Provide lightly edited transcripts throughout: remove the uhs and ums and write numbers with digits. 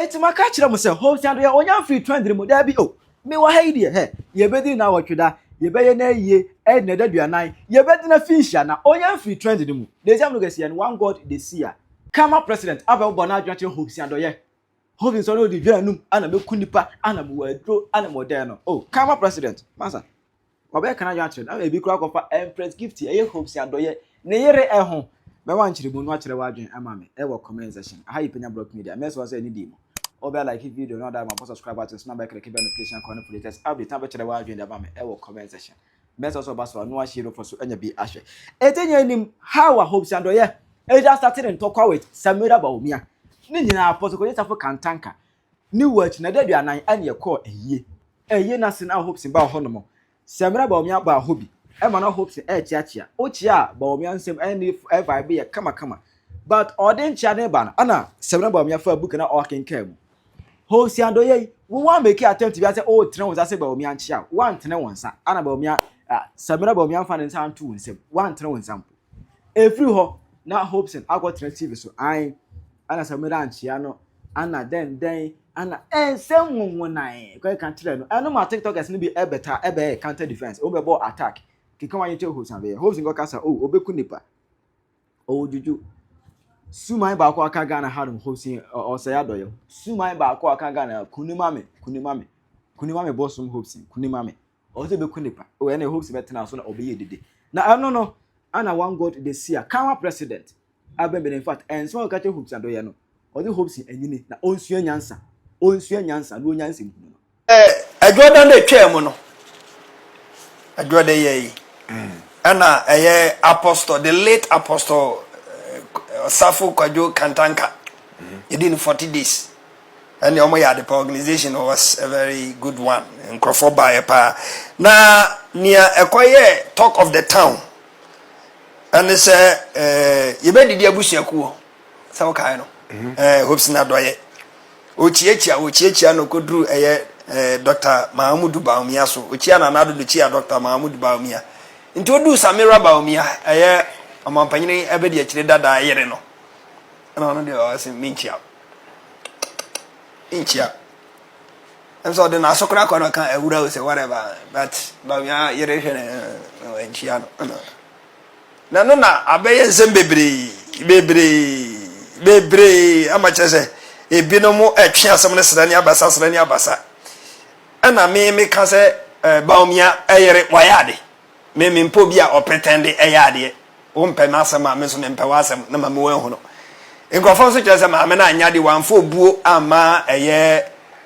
enti maka kire mo se Hopeson Adorye onya free trend mu da bi o me wa ha ide he ye bedi na wotweda ye beye na yie e na daduanan ye bedi na finhia na onya free trend mu de jam no gese no one god dey see ya kama president aba bo na adwache Hopeson Adorye Hopeson no di dwa num ana meku nipa ana mo wadro ana mo den no oh kama president masa oba kana adwache na e bi kura kofa empress gift ye Hopeson Adorye ne yere ho me wan kire mu no akire wadwen ama me e wo comment section aha yi Penyah block media me so say ni di mo oba like video no that my subscribe button number click notification corner for latest update time kire wadwen da ba me e wo comment section me so ba so no a share for so anya bi ahwe etenya nim how a Hopeson Adorye e just started in talk with Samira Bawumia ni nyina apostle ko yetafo kantanka ni watch na daduanan ane ye call eye na sin a Hopeson ba ho no mo Samira Bawumia ba hobi e ma na Hopeson e chiachia o chia Bawumia nsem ane vibe ye kama but odin chia ne ba na ana Samira Bawumia fa book na o kenka mu Hopeson Adorye we wan make attempt to be say oh tren wo say Bawumia chia wan tren wonsa ana Bawumia Samira Bawumia fa ne nsan tu wonsem wan tren wonsam e free ho na Hopeson agot TV so ai ana Samira anchia no ana den ana ensem wonwonai ko kan tire no eno ma TikTokers ni bi ebeta ebe counter defense o bebo attack kika wan yete Hopeson Adorye Hopeson go kasa oh obeku nipa o juju sumai ba ko aka Ghana harum Hopeson o say Adorye sumai ba ko aka Ghana kunimame bossum Hopeson kunimame o se beku nipa o ene Hopeson betena so na obeye dede na no ana one god dey see a kama president abembe in fact and so ka che Hopeson Adorye no o dey Hopeson anyine na onsua nyansa no nyansa mu no adwodan dey twem no adwodan ye ana apostle the late apostle Safo Kwajo Kantanka he did 40 days and the the organization was a very good one in Crawford by na near a talk of the town. And they say, you better be a bush yaku. So kind of Hopeson Adorye. Uchiechia no could do a Dr. Mahmoud Bawumia. So Uchiana another Lucia Dr. Mahmoud Bawumia. Introduce Samira Bawumia, a Mampany, every that I hear no. And I know they are saying Minchia. And so then I saw crack on a kind of say whatever, but Bawumia, and Chiano. Na abeye zembebri bebre amache se ebinomo atwe asem ne srani abasa ana me ka se Bawumia eyere wayade me mpo bia o pretend eyade o mpe na asem a me so ne mpe wasem na ma me wan no enkofon so kire se ma me na anyade wanfo buo ama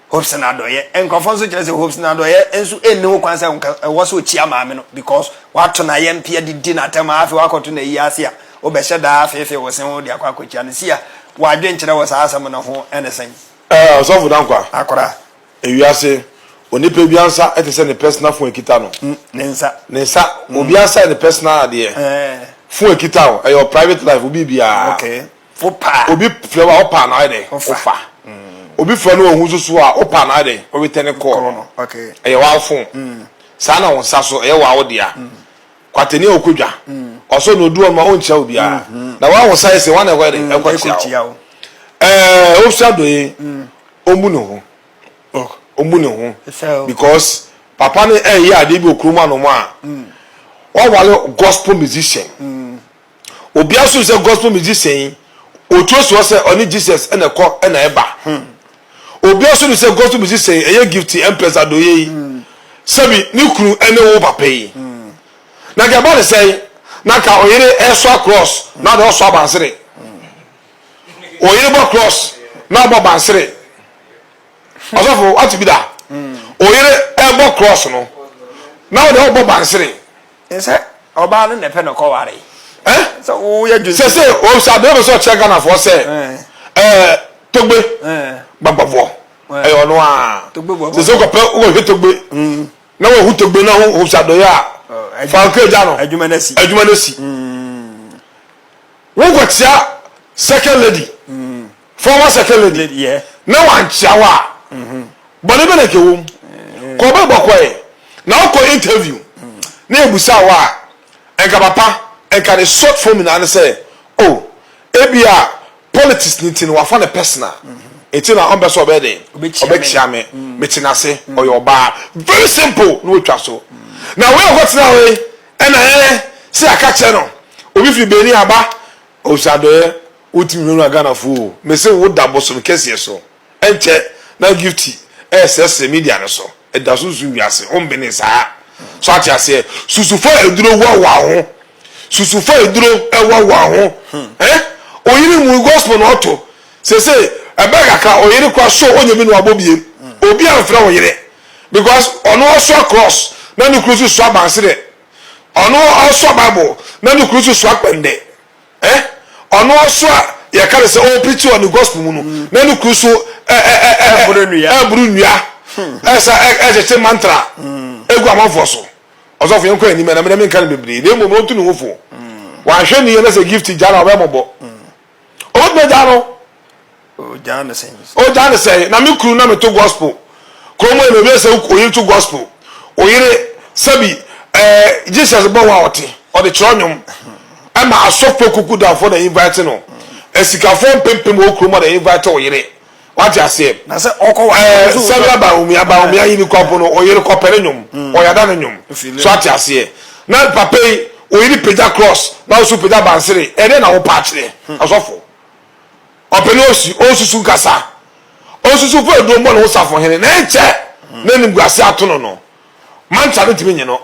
Hopeson Adorye enkofon so kire se Hopeson Adorye ensu enni ho kwan se wo so chia ma me no because wato na ye mpia didi na tema afi wakoto na yi ase a obehye da afefe wo sen wo de akwakochia ne sia wadwe nkire wo sa asem no ho enesen so fu dankwa akora ewiase onipa biansa etese ne personal phone ekita no nensa obiansa ne personal ade phone ekita o your private life obi bia okay fopa obi flewa opa na ade ofa obi fo no ohun susu a opa na ade obi tene call okay wa phone sana won saso wa wodea kwateni okodwa oso no duo ma oncha obi a na wa won sai se wan e wede e kwatia Hopeson Adorye omunu ho because papa ne ade bi okroma no mo a o wale gospel musician obi aso se gospel musician o trust say oni Jesus ene ko ena eba obi aso se gospel musician eye gift empress Adorye sabi ni kuru ene wo papa yi na ga ba say na ka oyire eso cross na do so abansere oyire bo cross na bo bansere osofo what be that oyire ebo cross no na do bo bansere ese oba no ne pe no ko ware so o ya ju se o sa do so check Ghana for say togbe babavo ono a se so ko pe o he togbe na wo hu togbe na ho Hopeson Adorye a falke ja no adwumanasi wo go tia second lady former second lady yeah na wan chiawa bole be na ke wo ko be bokoe na ko interview na ebusa wa enka papa enka the short form na say oh ebia politics ni tin wa fa na personal eti na on be so be dey obekya me metinase oyoba very simple no twa so na we got na we na se akache no obi fi beni aba osadoye utimi no Ghana fu me se wo daboso me kese so enche na gifty ss media no so e da so zu wiase on be ni saa so ati ase susufo eduro wa ho susufo eduro wa ho oyiri mu gospel no to se ebega ka oyiri kwa so onyemi no abobie obi anfra oyire because ono so cross na ni cruise so abansire ono also bible na ni cruise so akpende ono so ya kare se o preach on the gospel mu no na ni cruise brunua esa mantra egu amafo so ozo fo yenko ani me na me nka bebre de mo ntu no fo wa hwe ni na se gift jara obemobo o me jaro o jana say na me kru na me to gospel kromo e be se o yin to gospel o yire sabi Jesus bo wa oti o de chonyum ama asofo kuku da for the invite no esikafo pempem o kromo the invite o yire what you say na se okọ Samira Bawumia yin kwapo no o yire kopere nyum o yada no nyum so what you say na papa o yire peja cross na o so peja bansere ere na wo patch le asofo openi osusu nkasa osusu fo edo mo no safo hene na enche na nim guase atono no mancha no timi nyeno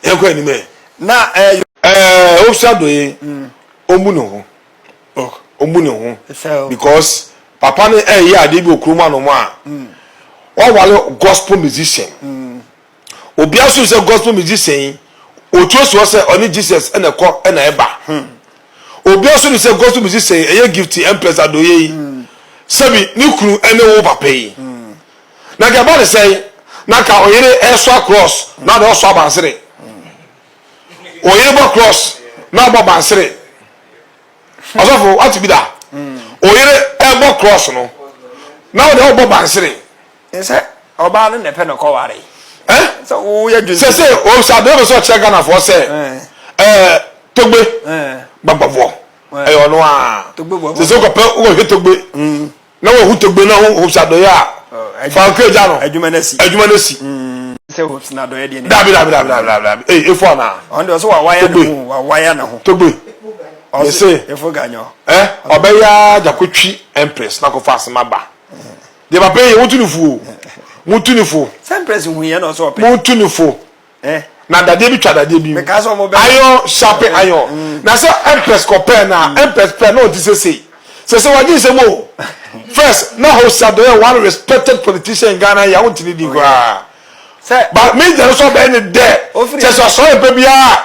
enko anime na Hopeson Adorye omu no ho because papa ne ya ade bi okruma no mo a o wale gospel musician obi aso se gospel musician o troso se oni Jesus ena ko ena eba obi aso se gospel musician eye gift empress Adorye sabi ni kuru ene wo papa yi na ga ba say na ka oyire eso cross na do so abansere oyire bo cross na bo bansere asofo what be that oyire ebo cross no na do bo bansere ese oba no ne pe no ko ware so wo ya dun se o sa do so che Ghana for say togbe babavo ono a se so ko pe wo he togbe na wo hu togbe na Hopeson Adorye a fa ko ja no adwuma na si se Hopeson Adorye de ni dabi efo na on do so wa wire na ho togbe o se efo ganyo obeya jakotwi empress na ko fa asema ba de papa ye mutunifu empress hu ye no so pe mutunifu na dade bi twa dade bi because o mo be ayo sharp ayo na se empress ko pe na empress pe na o ti se waji se mo first na Hopeson Adorye one respected politician in Ghana ya won tini di kwa say but me there so be any there se so pe bia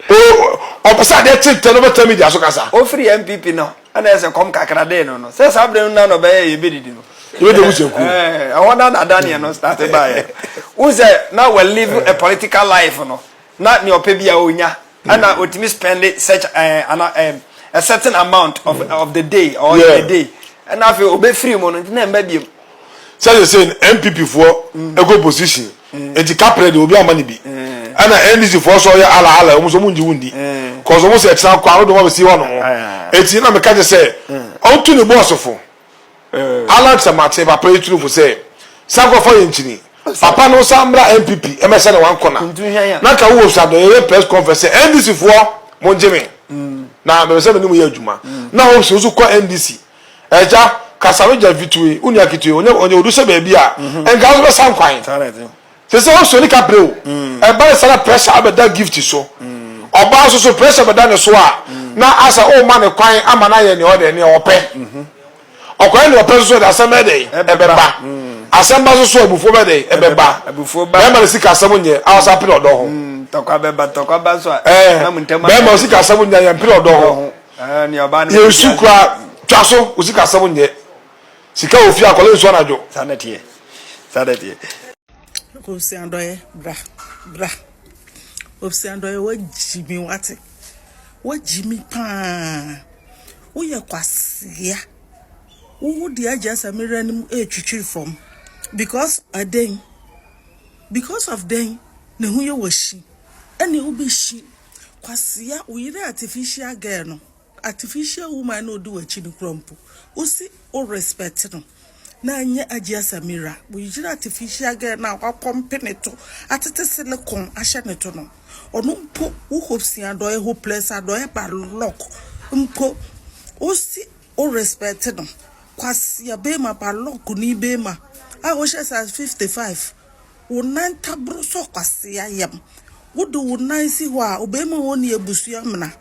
o pesa de tete no better media so kasa o free MPP no ana se kom kakra de no se sabre na no be ye bedidi no you dey wuseku I wonder na Daniel no start by who say now we live a political life no na ni ope bia onya ana otimi spend such a certain amount of the day or the day and I feel obe free mo no na mba biem say you say MPP for ego position enti capre de obi amani bi ana NDC for so ya ala o so munji wundi cause o mo say tran kwa do mo be si wono enti na me ka je say o tu ni boss fo Alex Amate papa eturu fo say sanko for yentini papa no Samira MPP emese na wan kona na ka wo Hopeson Adorye press conference NDC for mo njeme na me say me ni mo ya adwuma na Hopeson so kwa NDC eja kasaroja vitue unia kitue onye odu se ba bia enga so be san kwan se se o so ni kapre o e ba sala pressure abeda gift so oba so pressure beda ne so a na asa o ma ne kwan ama na ye ne o de ne ope okwan ne ope so da asem de ebeba asem ba so abufo be de ebeba be ma sika asem nye awasa pere odo ho tokwa beba tokwa ba so na muntema be ma sika asem nye ya pere odo ho ni oba ne ye sukra twaso usika asem nye sika ofi akole so anajo sanadie Hopeson Adorye bra Hopeson Adorye wajimi wate wajimi pa wo ye kwasia wo di aja Samira nim twitwiri from because of them ne hu ye washi ene wo be shi kwasia wo yire artificial girl no artificial woman no do wachi ni krompo wo si o respect no na nye Ajia Samira we yiri artificial girl na wa company to atete silicone ahye ne to no ono mpo wo Hopeson Adorye Hopeson Adorye ba lock mpo o si o respect no kwasi abema ba lock ni bema a wo she size 55 wo nan tabro so kwasi ayam wo do wo nan si ho a obema wo ni ebusu amna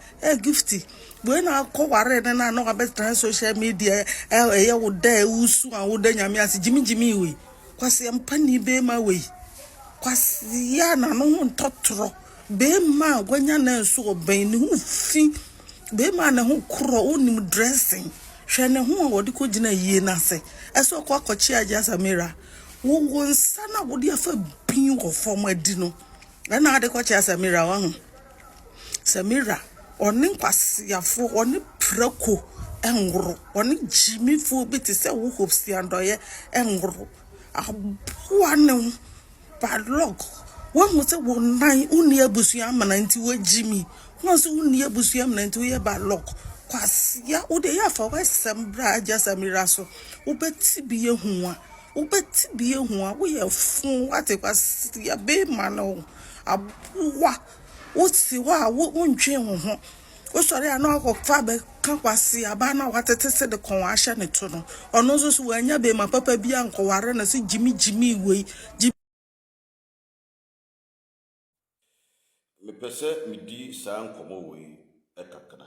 gifty we na ko ware na no abet social media ye wo da usu an wo da nyame ase jimi we kwase mpani be ma we kwase ya na no ho ntotoro be ma gwanya na nso oban ni hu fi be ma na ho kro onim dressing hwe ne ho wo de ko gina yie na se eso ko akochi Ajia Samira wo nsa na wo de afa bin wo form adi no na ade ko Ajia Samira wa ho Samira oni kwasiafo oni prako engro oni jimifo biti se wo Hopeson Adorye engro aboa ne padlock won mo se wo nan uni abusu amana nti wo jimi won se uni abusu amana nti wo ye padlock kwasia wo de ya fa wa sembra Ajia Samira so wo beti biye huwa wo ye fun ate kwasia be ma no aboa wo si wa wo ntwe ho wo sori ana akokfa be kan kwasi aba na watete se de kon ahye ne to no ono so so wanya be ma papa bi ankoware na se jimi we me pese me di saa nkomo we kakra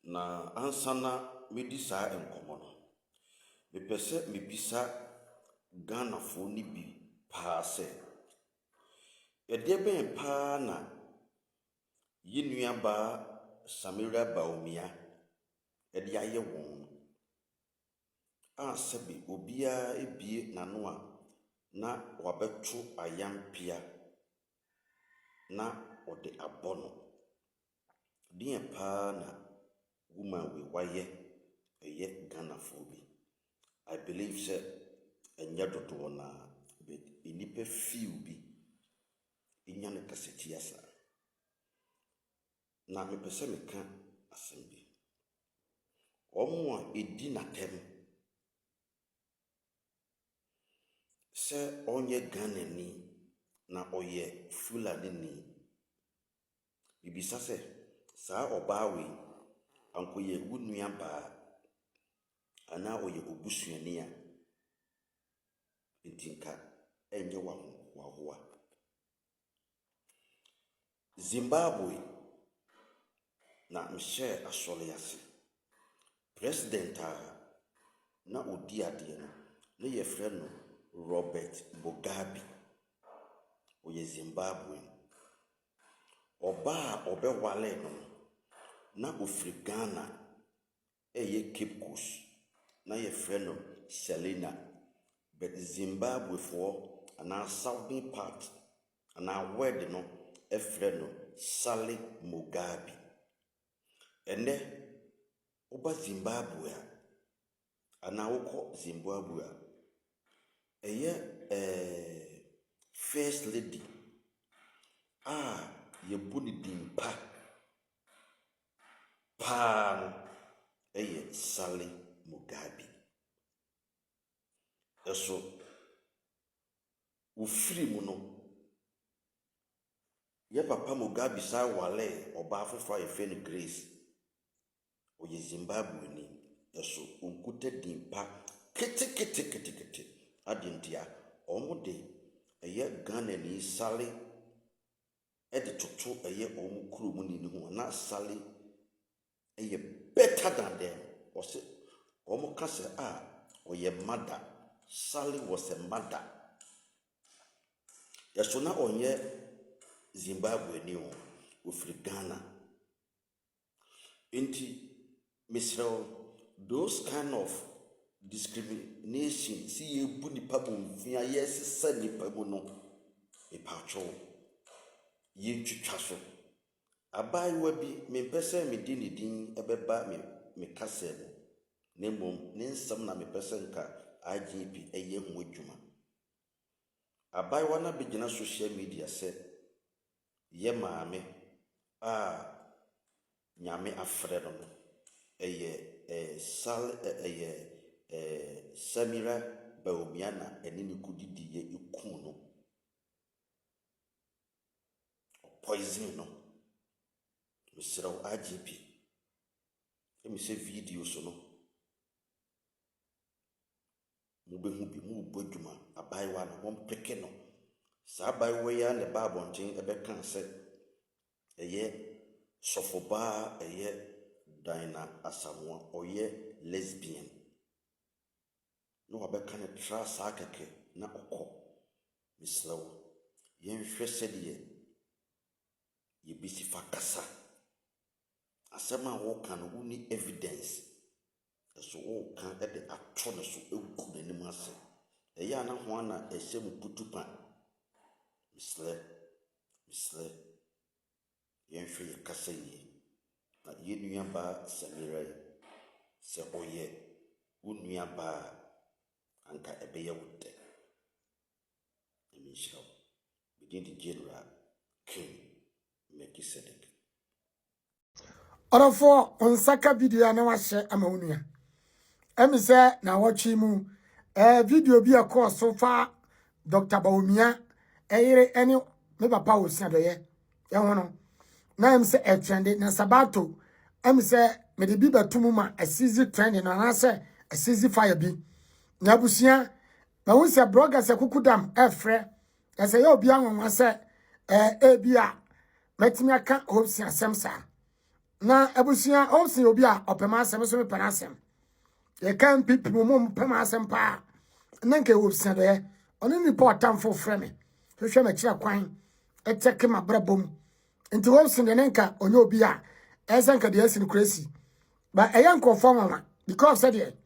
na ansana me di saa nkomo no me pese me bisa Ghana fo ni bi pa se ede ben pa na yinua ba Samira Bawumia ede aye won asabi obia ebie nano a na wabeto ayampia na ode abono dia pa na woman we waye eye Ghana fo bi I believe say enya dodo na but inipe few bi inya ne kaseti asa na me pese me ka asembi omo a edi na tem se onye Ghana ni na oye Fulani ni bibisa se saa oba we ankoye wunua ba ana oye obusuani a ntinka enye wa hoa Zimbabwe na mshare asole ase president na odi ade no ne ye frɛ no Robert Mugabe oye Zimbabwe oba obewale no na ofri Ghana eye Cape Coast na ye frɛ no Selena but Zimbabwe for ana southern part ana word no e frɛ no Sally Mugabe ene oba Zimbabwe ana wokɔ Zimbabwe eye first lady ye buni dimpa pa eye Sally Mugabe eso ufiri mu no ye papa Mugabe sa wale oba afofo ye fe no Grace oye Zimbabwe ni eso onkuta dimpa kete adentia omo de eye Ghana ni Sally ede toto eye omo kuro mu ni ho na Sally eye better than them ose omo kase oye mother Sally was a mother yeso na onye Zimbabwe ni o ofri Ghana enti misrel those kind of discrimination see ye bu nipa bonfia yes se nipa mu no e pacho ye ntwitwa so abaiwa bi me pese me di ni din ebeba me kase no nemom ne nsam na me pese nka IGP eye ho adwuma abaiwa na begina social media se ye maame nyame afre no eye sal eye Samira Bawumia na enini kudidi ye ikun no. Poison no. Misra IGP. Emi se video so no. Mubehu bi mu bodwuma abaiwa na won peke no. Sa abaiwa ya ne ba abonten ebe kan se eye sofoba eye Dina Asamoah oye lesbian. No abeka ne tra sa keke na okọ. Misrawo. Yen hwɛ sɛdeɛ ye bisi fa kasa. Asɛm a wo kan wo ni evidence. Eso wo kan e de atɔ ne so egu n'anim ase. Ɛyɛ ana ho ana ɛhyɛ mu putupa. Misrɛ. Yen hwɛ ye kasa yi. Na ye nua ba Samira se oye wo nua ba anka ebeye wote emi shaw begin the general king Melchizedek Orofo onsaka video na wahye ama wonua emi se na watchi mu video bi akọ so fa Dr. Bawumia eyire eni me papa Hopeson Adorye ho no na em se trend na sabato em se me de bi batumu ma asizi trend na na se asizi fire bi na busia na wo se blogger se kukudam efre ya se ye obi anwanwa se bia metimi aka Hopeson asemsa na abusia Hopeson obi a opema asem so me pana asem ye kan pipi mo pema asem pa na nke Hopeson Adorye oni ni portam fo frame hwehwe ma kira kwan eteke ma brabom nti Hopeson de nka onye obi a esenka de asin crazy but eyan conform mama because said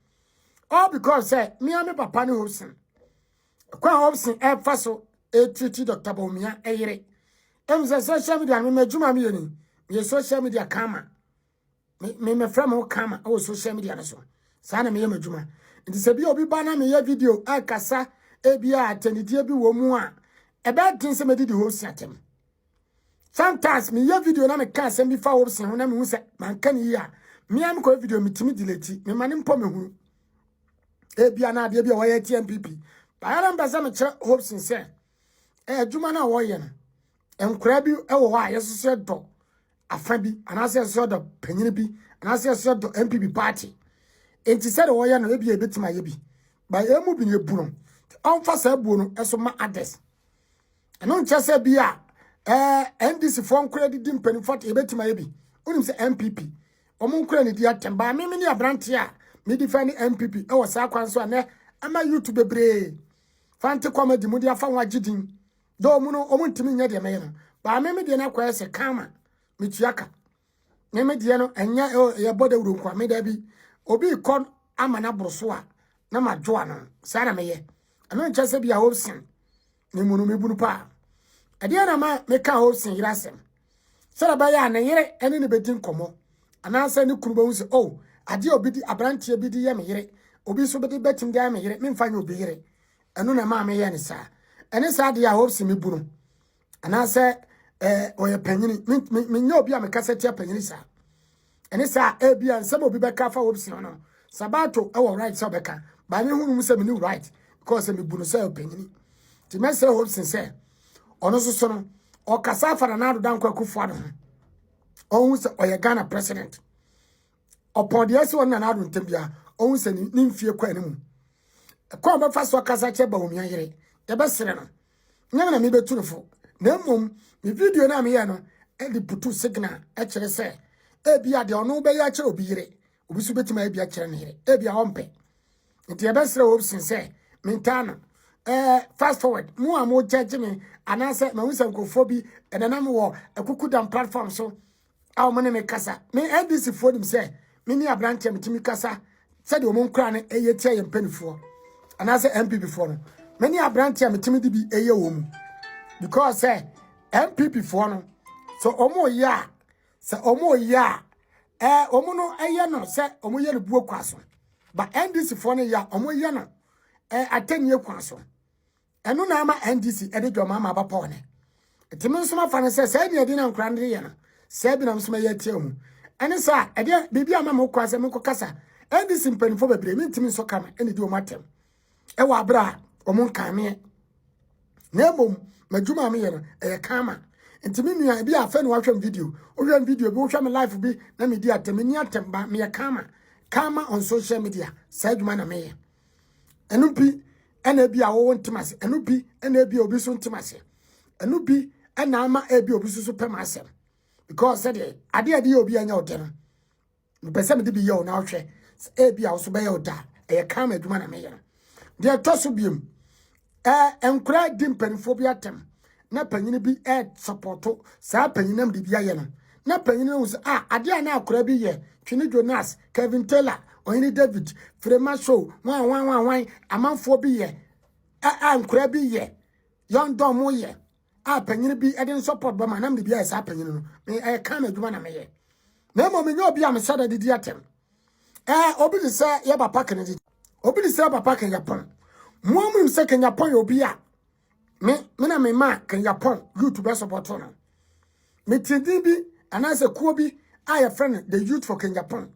all because say me and me papa ni Hopeson kwa Hopeson faso treat Dr. Bawumia eyire em say social media me majuma me yeni me social media kama me frame o kama o social media na so sa na me majuma nti se bi obi ba na me ye video akasa ebia atenidie bi wo mu a ebe tin se me di Hopeson atem. Sometimes me your video na me can send me for Hopeson ho na me hu se man kan yi a me am ko video mitimi delete me mane mpo me hu e bia na ade bia wo ye TMPP ba ya na me kire Hopeson se adwuma na wo ye no enkura bi e wo ha yeso se do afa bi anase se do panyini bi anase se do MPP party enti se de wo ye no e bia betima ye bi ba emu bi ne bu no on fa sa bu no eso ma ades eno nche se bia NDC for credit dim penny 40 ebetima yebi unim se MPP omun kura ni dia temba me ni abrante a me defend MPP e wo sa kwan so ane ama YouTube bebre fante comedy mu dia fa wagidin do mu no omun timi nya de me no ba me de na kwa se kama me tuaka me de no anya ye boda wuro kwa me da bi obi kon ama na broso a na majoa no sa na me ye ano ncha se bia Hopeson ni mu no me bunu pa Adia na ma meka Hopeson yirasem. Sera ba ya na yire ene ne bedin komo. Anansa ne kunu ba hu se oh ade obi di abrante bi di ye me yire. Obi so bedi betim dia me yire. Memfa nya obi yire. Eno na ma me ye ne sa. Ene sa de ya Hopeson me bunu. Anansa oye panyini me nya obi a me kasa tia panyini sa. Ene sa bia nsem obi beka fa Hopeson no. Sabato e wo right so beka. Ba me hu mu se me ni right because me bunu sa panyini. Ti me se Hopeson se ono so no o kasa fara na do danko akufo ado ohun se oye Ghana president opon de ase wona na do ntambia ohun se ni mfie kwa animu kwa ba fa so kasa che Bawumia yire e be sere no nyama na me betunfo na mom me video na me ye no e di putu signal e kire se e bia de ono be ya kire obi yire obi so betima e bia kire ne yire e bia hompe nti e be sere Hopeson se mentana fast forward mu amo judge me anase ma wusan kofo bi enanam wo ekukudam platform so aw mo ne me kasa me NDC fo dim se me ni abrante metimi kasa se de omo nkra ne eyetia ye mpanifo anase MPP fo no me ni abrante metimi di bi eye wo mu because say MPP fo no so omo ya se omo ya omo no eye no se omo ye ne buo kwaso ba NDC fo no ya omo ye no atanye kwaso eno na ama NDC ede dwoma ma ba pone etimi nso ma fa ne se sai ne na nkran de ye no sai bi na nso ma ye tie mu ene sa ede bibia ma mo kwase me kokasa Endi simpanifo bebre mi ntimi so kama eni di o matem e wa bra o mon kame na mom madwuma me ye no e kama ntimi nua bi afa no wahwem video o hwem video bi o hwem live bi na me di atem ni atem ba me ye kama on social media sa adwuma na me ye enu bi ena bi a wo ntimase enu bi ena bi obi so ntimase enu bi ena ama e bi obi so pem asem because said ade obi anya odem me pese me di bi ye o na hwe e bi a so be ye oda e kama adwuma na me ye de toso biem enkura di mpanifo bi atem na panyine bi supporto saa panyinam de bi aye no na panyine no so ade a na akura bi ye Twini Jonas Kevin Taylor Oyini David Frema Show wan amanfo bi ye enkura bi ye yon dom mo ye panyine bi eden support ba manam de bi aye saa panyine no me kama adwuma na me ye na mo me nyo bi am sada de di atem obi de say ye papa Kennedy obi de say papa Kenya pon Muamu se Kenya pon obi a me na me ma Kenya pon YouTube support no me tindi bi anase kuo bi a friend the youth for Kenya pon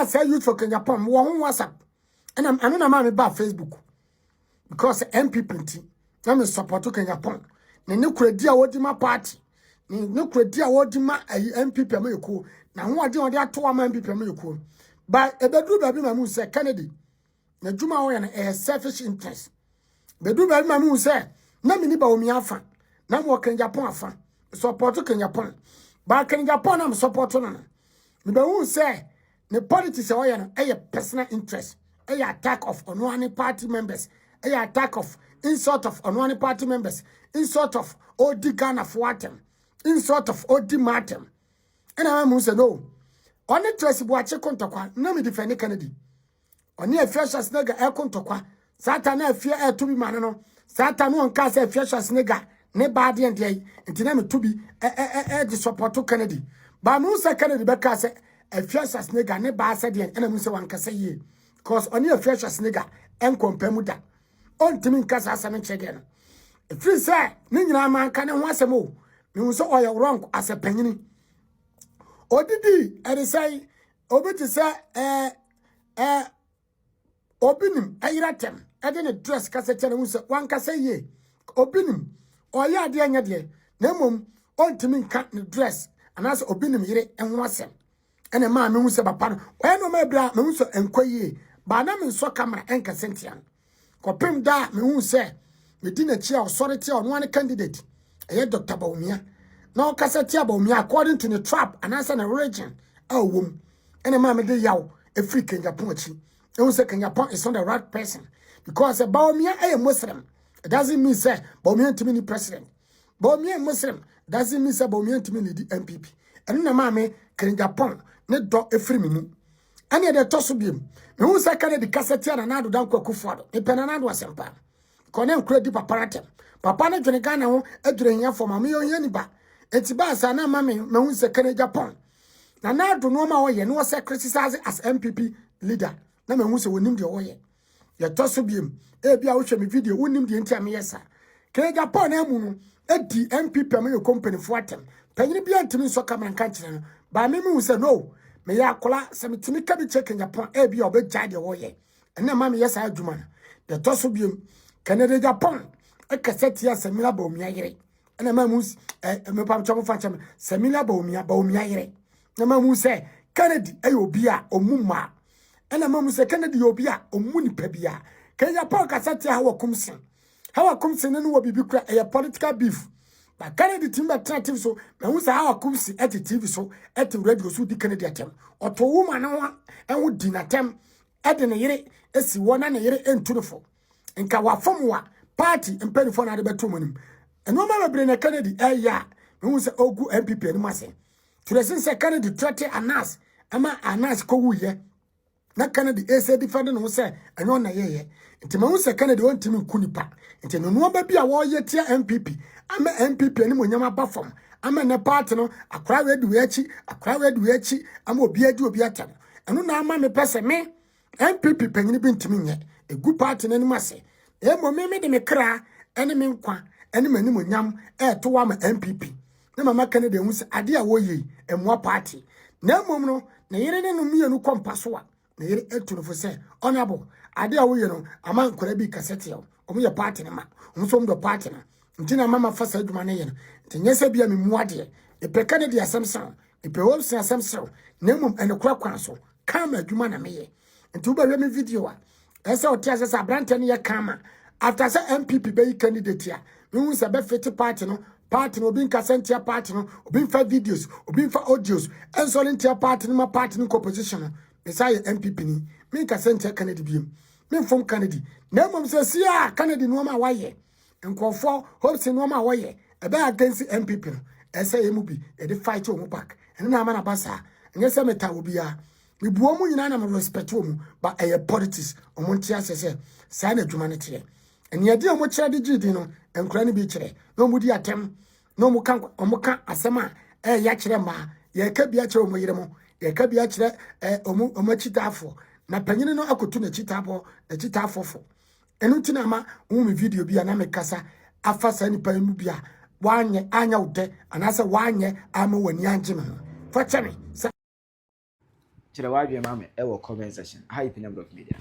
say youth for Kenya pon wo ho WhatsApp and anu na ma me ba Facebook because MP plenty na me support Kenya pon ne kredi a wodi ma party ne kredi a wodi ma MP pem yeko na ho ade ode ato ma MP pem yeko ba ebedru ba bi ma mu se Kennedy na juma wo yana selfish interest bedu ba ma mu se na mini Bawumia afa na mo Kenya pon afa support Kenya pon ba Kenya pon am support no me ba hu se ne politics wo yana personal interest attack of onwani party members attack of insult of onwani party members insult of odi Ghana for atem insult of odi matem ena mu se no oni trace bo ache kontokwa na me defend Kennedy oni afresh nega ekontokwa satan na afia to bi mane no satan no nka se afresh nega ne baade ende ntina me to bi di support Kennedy ba mu se Kennedy be ka se afresh nega ne ba se de ena mu se wanka se ye because oni afresh nega enkompamu da ontimi nka sa asame chege no free say ni nyina man ka ne ho asem o me so oye wrong as a panyini odidi e say obi ti say obinim ayiratem ede ne dress kasete ne unse wan kaseye obinim oya ade anya de na mom ontimi nka ne dress anase obinim yire enho asem ene ma me unse papa no oya no ma bra me unse enkoye ba na me nso camera enka sentian kopim da me unse me di na chia authority on one candidate eye Dr. Bawumia na o kasete Bawumia according to the trap anase na region awom ene ma me de yaw free Kenya ponchi. You say Kenya pon is not the right person because Bawumia a Muslim. It doesn't mean say Bawumia to be president. Bawumia Muslim doesn't mean say Bawumia to be the MPP. And na mame Kenya pon ne do free me. Any the tosobiem. Me who say Kenya the cassette na na do dan kwaku fodo. E penana do asempa. Konem kredi paparatem. Papa na dwene Ghana ho adwene hia for mame yo hia ni ba. Enti ba sa na mame me who say Kenya pon. Na do no ma wo ye no say criticize as MPP leader. Na me hu se wonim de woye ye toso biem e bia wo hwe me video wonim de ntia me yesa ke Japan na mu no edi MPP me company fo atem panyini bia ntimi so kamera kan kire no ba me hu se no me ya kola se me timi ka bi check Japan e bia obegya de woye ena ma me yesa adwuma no ye toso biem Canada Japan e kaseti ya Samira Bawumia yire ena ma mu me pam chomo fa chem Samira Bawumia yire na ma mu se Canada e obi a omuma ena mamu se Kennedy obi a omuni pabia Kenya Paul kasati hawa kumsin no wo bibi kura e political beef ba Kennedy timba trative so na hu sa hawa kumsin at TV so at radio so di Kennedy atem oto woman no enwo di natem ede ne yire esi wona ne yire enturofo nka wafomwa party empenifo na de betomonim eno ma bebre na Kennedy ya hu se ogu MPP ni mase turesin se Kennedy trate anas ama anas ko wuye na Kennedy ese defend no se enyo na yeye nti ma hu se Kennedy ontimi nkunipa nti no no ba bia wo ye tia MPP ama MPP ni monyama ba fom ama ne party no akra we du echi ama obi adi obi atam eno na ama me pese me MPP panyini bi ntimi nye egu party na ni mase emo me de me kra ene me nkwa ene mani monyam to wa ma MPP na mama Kennedy hu se ade a wo ye emwa party na emom no na yire ne no mienu kompaso a na yere etu no fo se honorable ade a wo ye no ama nkora bi kasete yo omo ye party ne ma omo so do party na ntina mama fa sa adwuma ne ye no ntinyese bia me mu ade e peka ne de asem sa e pe wo se asem sa na mum ene kura kwan so kama adwuma na me ye nti wo ba we me video a ese o tia se abrante ne ye kama after say MPP be candidate ya me hu se be fit party no obi nka sentia party no obi nfa videos obi nfa audios enso lentia party no ma party no composition no me say MPP ni me nka sentia Kennedy biem me from Kennedy na mum se sia Kennedy no ma waye nkofo Hopeson no ma waye e be against MPP no ese emu bi e dey fight o mu back ene na ama na basa enye se meta obi a me buo mu nyina na me respect o mu ba e politics o mu ntia se sa na adwuma ne tie ene ade o mu kire de gidi no enkura ne bi kire no mu di atem no mu kan o mu kan asema ya kire ma ya ka bia kire o mu yire mu ya ka bia kire o mu chitafo na panyine no akotu na chitafo enu tina ma wo me video bia na me kasa afa sa ni pan mu bia wanye anya ude anase wanye ama wani anje me fa cheme kire wa dwe ma me e wo comment section hi Penyah media